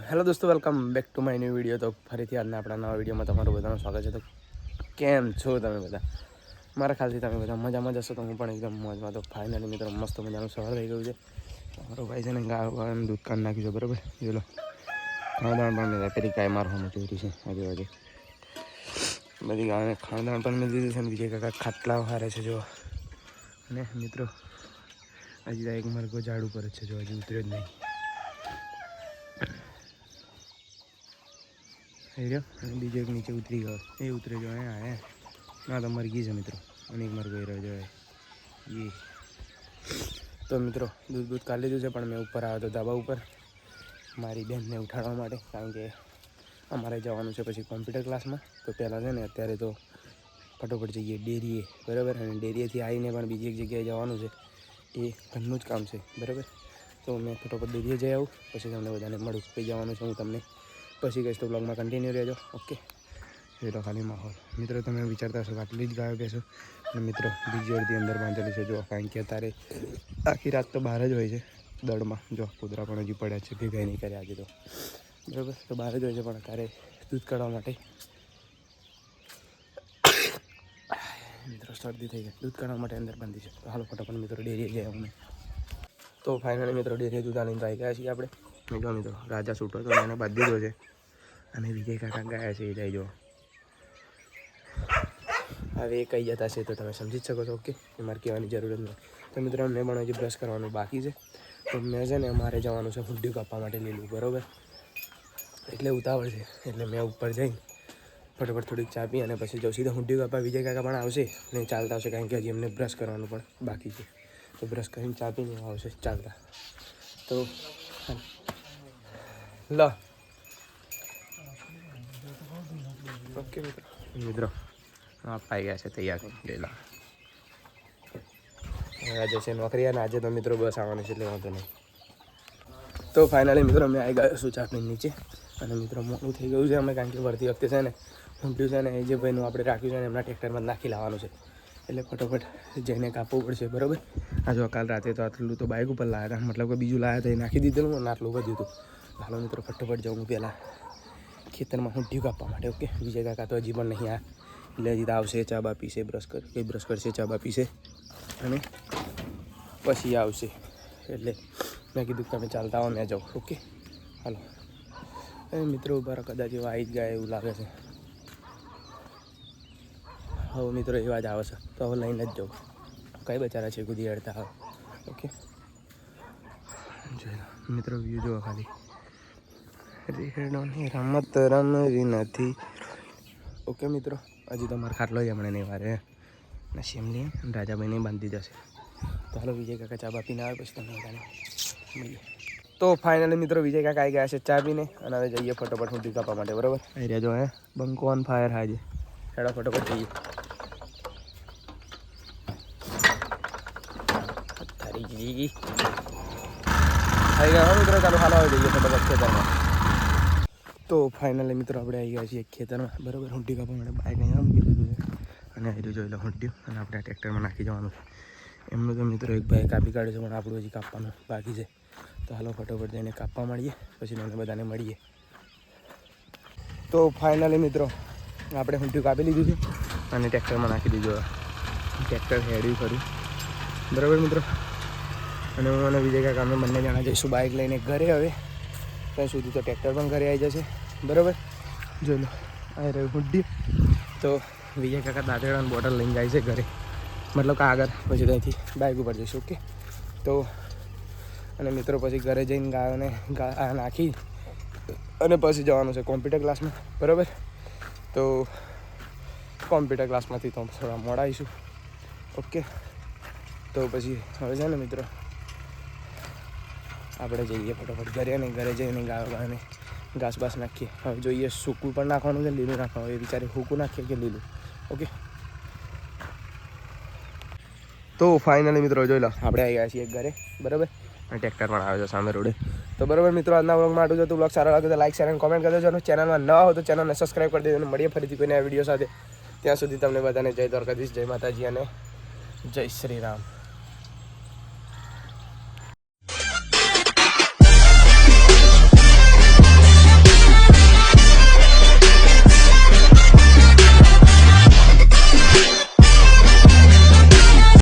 Hello દોસ્તો, welcome back to my new video. તો ફરીથી આજના આપણા નવા વિડીયોમાં તમારું બધાનું સ્વાગત છે. તો કેમ છો તમે બધા? મારા ખ્યાલથી તમે બધા મજામાં જશો, તો હું પણ એકદમ મોજમાં. તો ફાઇનલી મિત્રો મસ્ત મજાનું સવાર થઈ ગયું છે. મારો ભાઈ છે ને ગાવાનું દૂધ કાઢી નાખ્યું છે, બરાબર. જોઈ લો, ખાણદાણ પણ મેં પેલી ગાય મારવાનું જોયું છે. આજે બધી ગાયને ખાણદાણ પણ મેં દીધું છે ને બીજે કાંઈક ખાટલા હારે છે જો. અને મિત્રો હજી એક મરઘો ઝાડ ઉપર જ છે જો, હજી ઉતર્યો જ નહીં. અને બીજો એક નીચે ઉતરી ગયો, એ ઉતરે જો અહીંયા ના તો મરઘી છે મિત્રો. અને એક મરઘો રહ્યો જો એ. તો મિત્રો દૂધ કાઢી લીધું છે, પણ મેં ઉપર આવ્યો હતો ધાબા ઉપર મારી બહેનને ઉઠાડવા માટે, કારણ કે અમારે જવાનું છે પછી કોમ્પ્યુટર ક્લાસમાં. તો પહેલાં છે ને અત્યારે તો ફટોફટ જઈએ ડેરીએ, બરાબર. અને ડેરીએથી આવીને પણ બીજી એક જગ્યાએ જવાનું છે, એ ઘરનું જ કામ છે, બરાબર. તો મેં ફટોફટ ડેરીએ જઈ આવું, પછી તમને બધાને મળું. કઈ જવાનું છે હું તમને પછી કહીશ, તો બ્લોગમાં કન્ટિન્યુ રહેજો. ઓકે, એ તો ખાલી માહોલ. મિત્રો તમે વિચારતા હશો કે આટલી જ ગાયો બેસો, અને મિત્રો બીજી અડધી અંદર બાંધેલી છે જો, કારણ કે અત્યારે આખી રાત તો બહાર જ હોય છે દળમાં. જો કૂતરા પણ હજી પડ્યા છે, ભેગા નહીં કર્યા આજે તો, બરાબર. તો બહાર જ હોય છે, પણ અત્યારે દૂધ કાઢવા માટે મિત્રો શરદી થઈ ગઈ, દૂધ કાઢવા માટે અંદર બાંધી છે. તો હાલો ફટાફટ મિત્રો ડેરીએ જઈએ અમને. તો ફાઇનલી મિત્રો ડેરીએ દૂધ આવીને આવી ગયા છીએ આપણે. જો મિત્રો રાજા છૂટો તો એને બાંધી દીધો છે, અને વિજય કાકા ગયા છે એ જાય જો. હવે એ કઈ જતા છે તો તમે સમજી જ શકો છો. ઓકે, એ મારે કહેવાની જરૂર જ નથી. તો મિત્રો અમને પણ હજી બ્રશ કરવાનું બાકી છે. તો મેં છે ને મારે જવાનું છે હુંડી કાપવા માટે લીલું, બરાબર. એટલે ઉતાવળ છે, એટલે મેં ઉપર જઈને ફટાફટ થોડીક ચા પી અને પછી જાઉં સીધા હુંડી કાપવા. વિજય કાકા પણ આવશે ને ચાલતા આવશે, કારણ કે હજી એમને બ્રશ કરવાનું પણ બાકી છે. તો બ્રશ કરીને ચા પીને આવશે ચાલતા. તો લો ઓકે મિત્રો પાઈ ગયા છે તૈયાર લેલા. આજે છે નોકરી, અને આજે તો મિત્રો બસ આવવાની છે, એટલે વાંધો નહીં. તો ફાઇનલી મિત્રો અમે આવી ગયા છું ચાટની નીચે. અને મિત્રો મોડું થઈ ગયું છે અમે, કારણ કે વળતી વખતે છે ને ઊંટ્યું છે ને એ જે ભાઈનું આપણે રાખ્યું છે ને એમના ટ્રેક્ટરમાં નાખી લાવવાનું છે, એટલે ફટોફટ જઈને કાપવું પડશે, બરાબર. આ જો કાલ રાતે તો આટલું તો બાઇક ઉપર લાવ્યા હતા, મતલબ કે બીજું લાવ્યા હતા એ નાખી દીધેલું, અને આટલું વધ્યું હતું. હાલો મિત્રો ફટોફટ જાઉં પહેલાં ખેતરમાં ઊંટ્યું કાપવા માટે. ઓકે, વિજય કાકા તો હજી પણ નહીં આવ્યા, એટલે હજી તો આવશે, ચા બા પીશે, બ્રશ કરશે, ચા બા પીશે, અને પછી આવશે. એટલે મેં કીધું તમે ચાલતા આવો, મેં જાઉં. ઓકે હાલો. એ મિત્રો ઉભા કદાચ એવા આવી જ ગયા એવું લાગે છે. હવે મિત્રો એવા જ આવે છે, તો હવે લઈને જ જાઉં. કઈ બચારા છે કુદી અડતા હવે. ઓકે જોઈ મિત્રો વ્યૂ જુઓ ખાલી. રેડોની રમત રમવી નથી. ઓકે મિત્રો, હજી તો મારે ખાટલો જ હમણાં નહીં વારે ને શેમલી રાજાભાઈને બાંધી જશે. તો હાલો વિજય કાકા ચા પીને આવે પછી તમને બધાને મળીએ. તો ફાઇનલી મિત્રો વિજય કાકા આવી ગયા છે ચા પીને, અને હવે જઈએ ફટોફટ ઊંટી કાપવા માટે, બરાબર. આવી રહ્યા જો હે બંકો ઓન ફાયર હાજે. હેડો ફટોફટ જઈએ. થઈ ગયા મિત્રો, ચાલો હાલો હવે જઈએ ફટોફટ ખેતરમાં. તો ફાઇનલી મિત્રો આપણે આવી ગયા છીએ ખેતરમાં, બરાબર. ઊંટી કાપવા માટે બાઇક અહીંયા મૂકી દીધું છે, અને આવી જોઈ લો ઊંટ્યું, અને આપણે આ ટ્રેક્ટરમાં નાખી જવાનું છે. એમનું તો મિત્રો એક ભાઈ કાપી કાઢે છે, પણ આપણું હજી કાપવાનું બાકી છે. તો હાલો ફટોફટ જઈને કાપવા મળીએ, પછી તમને બધાને મળીએ. તો ફાઇનલી મિત્રો આપણે ઊંટ્યું કાપી લીધું છે, અને ટ્રેક્ટરમાં નાખી દીધું. ટ્રેક્ટર હેડ્યું ખરું, બરાબર મિત્રો. અને હું અને વિજય કાકા અમે બંને જણા જઈશું બાઇક લઈને ઘરે. હવે ત્યાં સુધી તો ટ્રેક્ટર પણ ઘરે આવી જશે, બરાબર. જોઈ લો આ રહ્યું ઊંટ્યું. તો વિજય કાકા દાંતેડાની બોટલ લઈને જાય છે ઘરે, મતલબ કે આગળ, પછી ત્યાંથી બાઇક ઉપર જઈશું. ઓકે, તો અને મિત્રો પછી ઘરે જઈને ગાયોને નાખી અને પછી જવાનું છે કોમ્પ્યુટર ક્લાસમાં, બરાબર. તો કોમ્પ્યુટર ક્લાસમાંથી તો થોડા મોડા આવીશું. ઓકે, તો પછી હવે છે ને મિત્રો આપણે જઈએ ફટોફટ ઘરે, અને ઘરે જઈને ગાયોને ઘાસ બાસ નાખીએ. હવે જોઈએ સૂકું પણ નાખવાનું છે, લીલું નાખવાનું, એ વિચારે સૂકું નાખીએ કે લીલું. ઓકે, તો ફાઇનલી મિત્રો જોઈ લો આપણે આવી ગયા છીએ ઘરે, બરાબર. અને ટ્રેક્ટર પણ આવે છે સામે રોડે. તો બરાબર મિત્રો, આજના બ્લોગમાં આટલું જ હતું. બ્લોગ સારો લાગે તો લાઈક, શેર અને કોમેન્ટ કરી દેજો. અને ચેનલમાં ન હોય તો ચેનલને સબસ્ક્રાઈબ કરી દેજો. અને મળીએ ફરીથી કોઈને આ વિડીયો સાથે. ત્યાં સુધી તમને બધાને જય દ્વારકાધીશ, જય માતાજી અને જય શ્રી રામ.